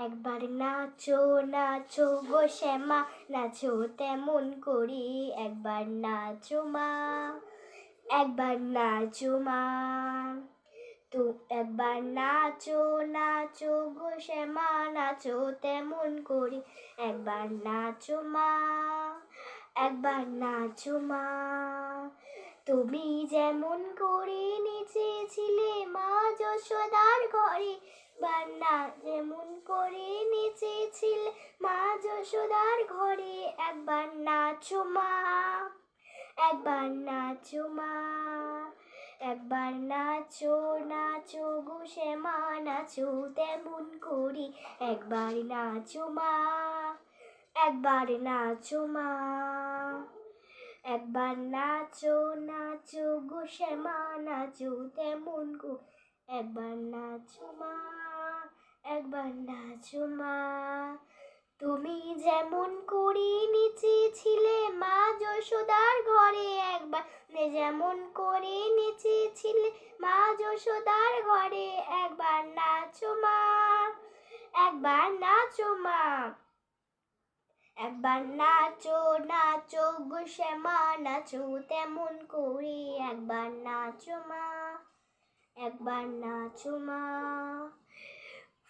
একবার নাচো নাচো গো শ্যামা, নাচো তেমন করি। একবার নাচো মা, একবার নাচো মা। তো একবার নাচো নাচো গো শ্যামা, নাচো তেমন করি। একবার নাচো মা, একবার নাচো মা। তুমি যেমন করে নেচেছিলে মা যশোদার ঘরে, বান্না যেমন করে নেচেছিলে মা যশোদার ঘরে। একবার নাচো মা, একবার নাচো মা। একবার নাচো নাচো গো শ্যামা, নাচো তেমন করি। একবার নাচো মা, একবার নাচো মা। একবার নাচো নাচো গো শ্যামা, নাচো তেমন করি। একবার নাচো মা, একবার নাচো মা। তুমি যেমন করে নেচেছিলে মা যশোদার ঘরে। একবার যেমন করে নেচেছিলে মা যশোদার ঘরে। একবার নাচো মা, একবার নাচো মা। একবার নাচো নাচো গো শ্যামা, নাচো তেমন করে। একবার নাচো মা, একবার নাচো মা।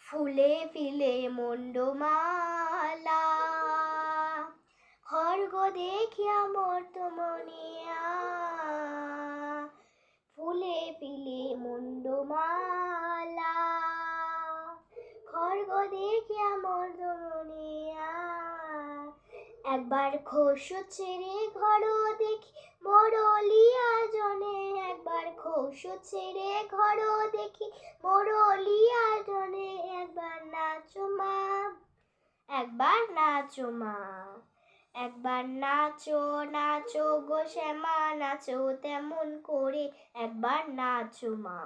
ফুলে ফিলে মুন্ডমালা, খড়গ দেখিয়া মোর তো মনিয়া। ফুলে ফিলে মুন্ডমালা, খড়গ দেখিয়া মোর তো মনিয়া। একবার খোস ছেড়ে ঘর দেখি মোরলিয়া জনে। একবার খোস ছেড়ে ঘর দেখি মোরলিয়া জনে। একবার নাচো মা, একবার নাচো মা। একবার নাচো নাচো গো শ্যামা, নাচো তেমন করে। একবার নাচো মা।